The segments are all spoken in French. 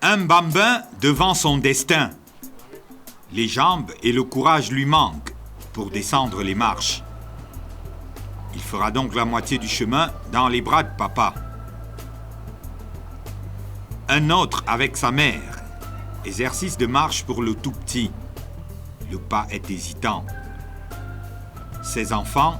Un bambin devant son destin. Les jambes et le courage lui manquent pour descendre les marches. Il fera donc la moitié du chemin dans les bras de papa. Un autre avec sa mère. Exercice de marche pour le tout petit. Le pas est hésitant. Ces enfants,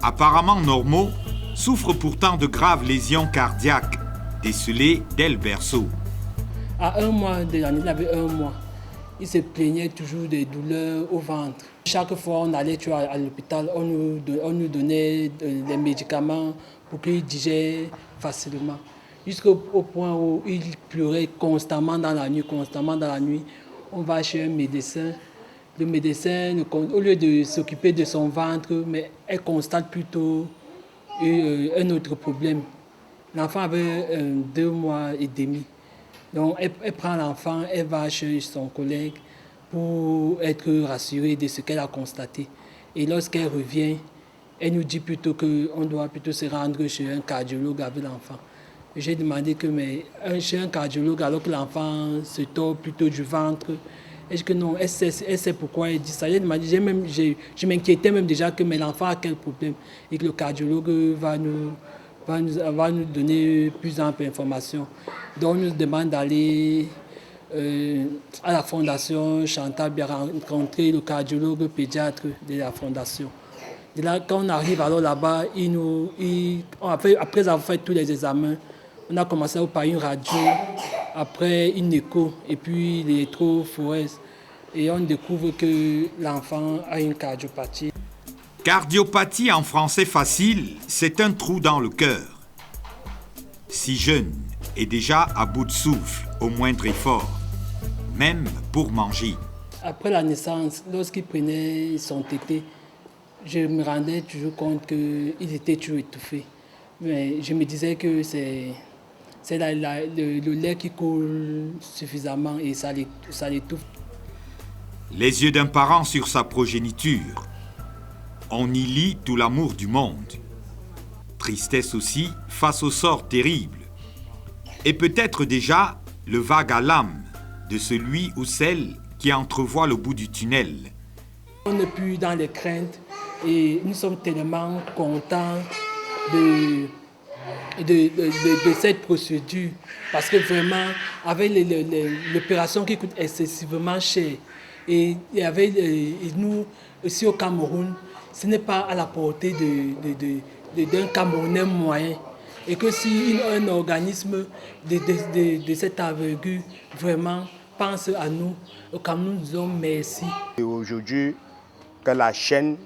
apparemment normaux, souffrent pourtant de graves lésions cardiaques, décelées dès le berceau. À 1 mois de l'année, il avait 1 mois. Il se plaignait toujours des douleurs au ventre. Chaque fois on allait à l'hôpital, on nous donnait des médicaments pour qu'il digère facilement. Jusqu'au point où il pleurait constamment dans la nuit. On va chez un médecin. Le médecin, au lieu de s'occuper de son ventre, mais elle constate plutôt un autre problème. L'enfant avait 2 mois et demi. Donc, elle prend l'enfant, elle va chez son collègue pour être rassurée de ce qu'elle a constaté. Et lorsqu'elle revient, elle nous dit plutôt qu'on doit plutôt se rendre chez un cardiologue avec l'enfant. J'ai demandé chez un cardiologue, alors que l'enfant se tord plutôt du ventre, elle dit que non, elle sait pourquoi elle dit ça. Je m'inquiétais même déjà que l'enfant a quel problème et que le cardiologue va nous donner plus ample information. Donc, on nous demande d'aller à la fondation Chantal bien rencontrer le cardiologue pédiatre de la fondation. Et là, quand on arrive alors là-bas, après avoir fait tous les examens, on a commencé par une radio, après une écho et puis l'électrophorèse. Et on découvre que l'enfant a une cardiopathie. Cardiopathie en français facile, c'est un trou dans le cœur. Si jeune et déjà à bout de souffle au moindre effort, même pour manger. Après la naissance, lorsqu'il prenait son tété, je me rendais toujours compte qu'il était toujours étouffé. Mais je me disais que c'est le lait qui coule suffisamment et ça l'étouffe. Les yeux d'un parent sur sa progéniture. On y lit tout l'amour du monde. Tristesse aussi face au sort terrible. Et peut-être déjà le vague à l'âme de celui ou celle qui entrevoit le bout du tunnel. On n'est plus dans les craintes et nous sommes tellement contents de cette procédure parce que vraiment, avec l'opération qui coûte excessivement cher et nous, ici au Cameroun, ce n'est pas à la portée d'un Camerounais moyen. Et que si un organisme de cette envergure vraiment pense à nous, au Cameroun, nous disons merci. Et aujourd'hui, que la chaîne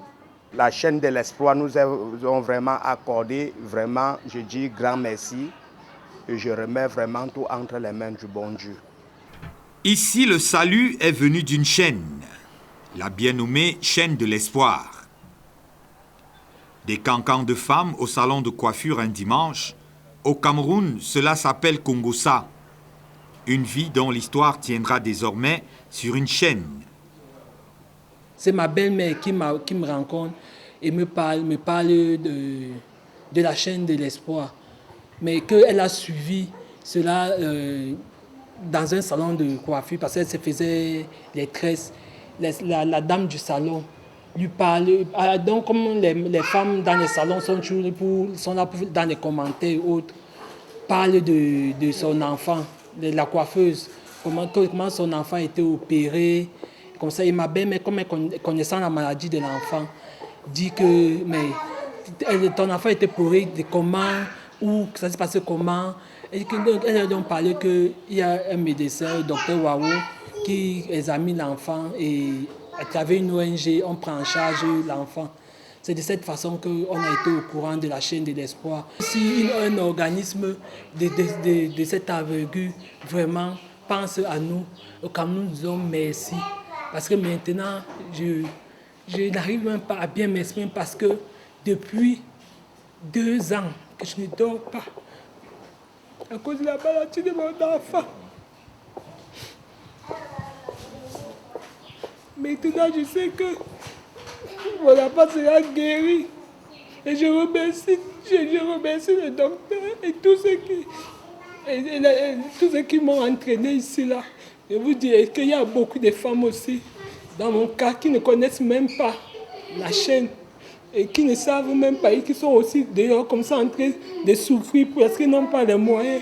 de l'espoir nous ont vraiment accordé, vraiment, je dis grand merci. Et je remets vraiment tout entre les mains du bon Dieu. Ici, le salut est venu d'une chaîne, la bien nommée chaîne de l'espoir. Des cancans de femmes au salon de coiffure un dimanche. Au Cameroun, cela s'appelle Kongosa. Une vie dont l'histoire tiendra désormais sur une chaîne. C'est ma belle-mère qui me rencontre et me parle de la chaîne de l'espoir. Mais qu'elle a suivi cela dans un salon de coiffure parce qu'elle se faisait les tresses. La dame du salon lui parle. Donc, comme les femmes dans les salons sont là dans les commentaires et autres, parlent de son enfant, de la coiffeuse, comment son enfant a été opéré. Comme ça, et ma belle-mère, comme elle connaissant la maladie de l'enfant, dit que ton enfant était opéré de comment, où, ça s'est passé comment. Et elle a donc parlé qu'il y a un médecin, le docteur Wawo, qui examine l'enfant et à travers une ONG, on prend en charge l'enfant. C'est de cette façon qu'on a été au courant de la chaîne de l'espoir. Si un organisme de cette envergure vraiment pense à nous, au Cameroun, nous disons merci. Parce que maintenant, je n'arrive même pas à bien m'exprimer parce que depuis 2 ans que je ne dors pas à cause de la maladie de mon enfant. Maintenant, je sais que mon enfant sera guéri. Et je remercie le docteur et tous ceux Tous ceux qui m'ont entraîné ici, là, je vous dis qu'il y a beaucoup de femmes aussi, dans mon cas, qui ne connaissent même pas la chaîne et qui ne savent même pas et qui sont aussi dehors comme ça en train de souffrir parce qu'ils n'ont pas les moyens.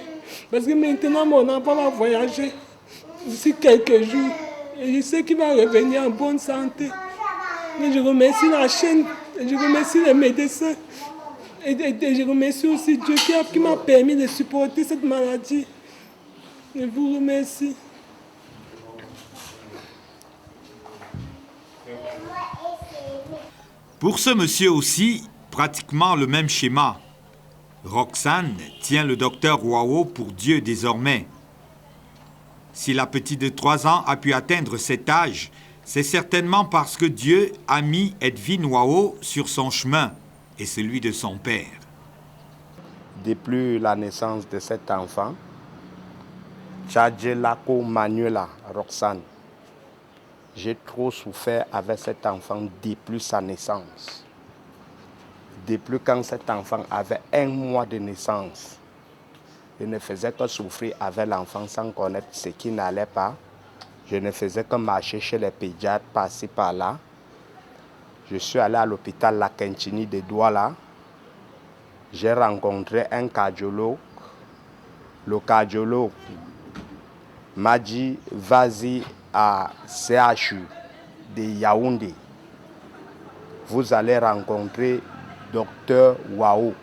Parce que maintenant, mon enfant va voyager d'ici quelques jours et je sais qu'il va revenir en bonne santé. Mais je remercie la chaîne, et je remercie les médecins et je remercie aussi Dieu qui m'a permis de supporter cette maladie. Je vous remercie. Pour ce monsieur aussi, pratiquement le même schéma. Roxane tient le docteur Wao pour Dieu désormais. Si la petite de 3 ans a pu atteindre cet âge, c'est certainement parce que Dieu a mis Edwin Wao sur son chemin et celui de son père. Depuis la naissance de cet enfant, Tchadjelako Manuela Roxane, j'ai trop souffert avec cet enfant depuis sa naissance. Depuis quand cet enfant avait 1 mois de naissance, je ne faisais que souffrir avec l'enfant sans connaître ce qui n'allait pas. Je ne faisais que marcher chez les pédiatres, passer par là. Je suis allé à l'hôpital La Quintini de Douala. J'ai rencontré un cardiologue. Le cardiologue m'a dit, vas-y à CHU de Yaoundé. Vous allez rencontrer Dr Wao.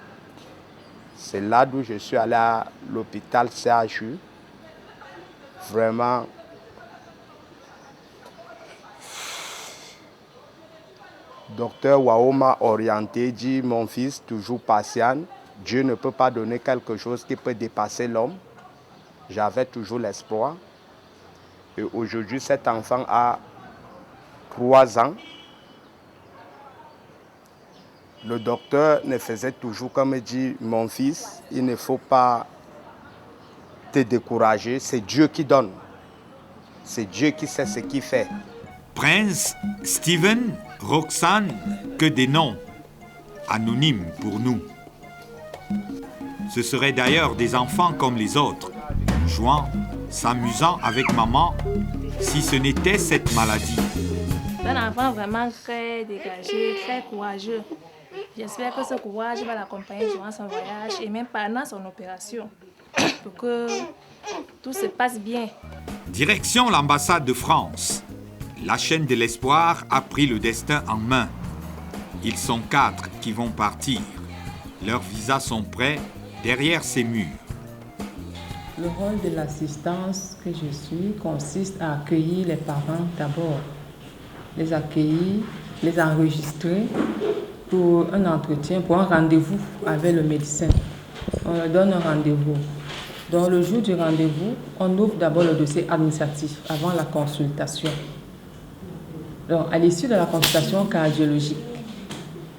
C'est là d'où je suis allé à l'hôpital CHU. Vraiment, Docteur Wao m'a orienté, dit, mon fils, toujours patient. Dieu ne peut pas donner quelque chose qui peut dépasser l'homme. J'avais toujours l'espoir. Et aujourd'hui, cet enfant a 3 ans. Le docteur ne faisait toujours comme dit, mon fils, il ne faut pas te décourager. C'est Dieu qui donne. C'est Dieu qui sait ce qu'il fait. Prince, Steven, Roxane, que des noms, anonymes pour nous. Ce seraient d'ailleurs des enfants comme les autres, jouant, s'amusant avec maman, si ce n'était cette maladie. Un enfant vraiment très dégagé, très courageux. J'espère que ce courage va l'accompagner durant son voyage et même pendant son opération, pour que tout se passe bien. Direction l'ambassade de France. La chaîne de l'espoir a pris le destin en main. Ils sont 4 qui vont partir. Leurs visas sont prêts derrière ces murs. Le rôle de l'assistance que je suis consiste à accueillir les parents d'abord, les accueillir, les enregistrer pour un entretien, pour un rendez-vous avec le médecin. On leur donne un rendez-vous. Donc le jour du rendez-vous, on ouvre d'abord le dossier administratif avant la consultation. Donc à l'issue de la consultation cardiologique,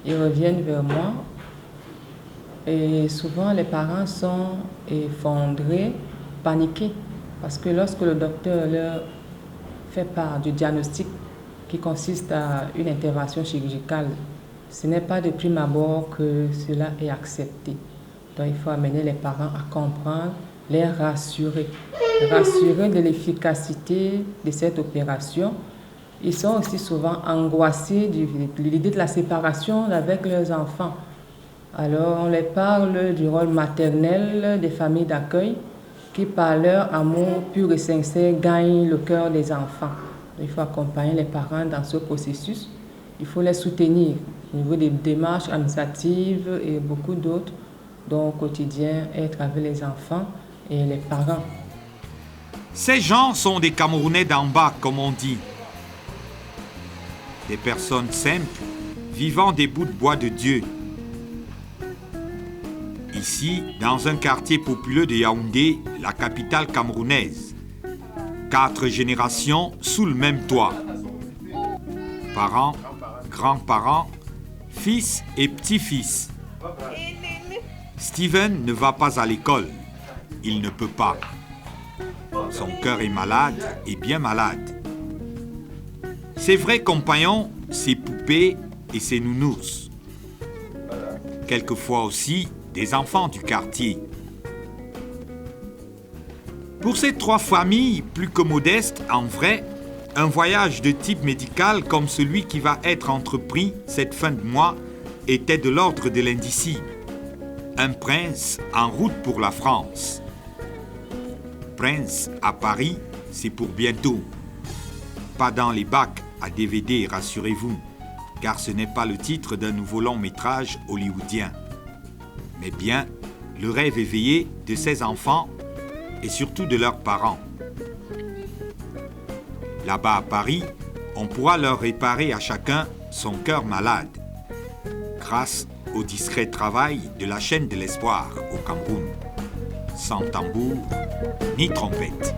ils reviennent vers moi et souvent les parents sont effondrés, paniqués, parce que lorsque le docteur leur fait part du diagnostic qui consiste à une intervention chirurgicale, ce n'est pas de prime abord que cela est accepté. Donc il faut amener les parents à comprendre, les rassurer de l'efficacité de cette opération. Ils sont aussi souvent angoissés de l'idée de la séparation avec leurs enfants. Alors on les parle du rôle maternel des familles d'accueil qui par leur amour pur et sincère gagnent le cœur des enfants. Il faut accompagner les parents dans ce processus. Il faut les soutenir au niveau des démarches administratives et beaucoup d'autres, dont au quotidien être avec les enfants et les parents. Ces gens sont des Camerounais d'en bas, comme on dit. Des personnes simples, vivant des bouts de bois de Dieu. Ici, dans un quartier populeux de Yaoundé, la capitale camerounaise. 4 générations sous le même toit. Parents, grands-parents, fils et petits-fils. Steven ne va pas à l'école. Il ne peut pas. Son cœur est malade et bien malade. Ses vrais compagnons, ses poupées et ses nounous. Quelquefois aussi des enfants du quartier. Pour ces 3 familles, plus que modestes, en vrai, un voyage de type médical comme celui qui va être entrepris cette fin de mois était de l'ordre de l'indicible. Un prince en route pour la France. Prince à Paris, c'est pour bientôt. Pas dans les bacs à DVD, rassurez-vous, car ce n'est pas le titre d'un nouveau long métrage hollywoodien, mais bien le rêve éveillé de ses enfants et surtout de leurs parents. Là-bas à Paris, on pourra leur réparer à chacun son cœur malade, grâce au discret travail de la chaîne de l'espoir au Cameroun, sans tambour ni trompette.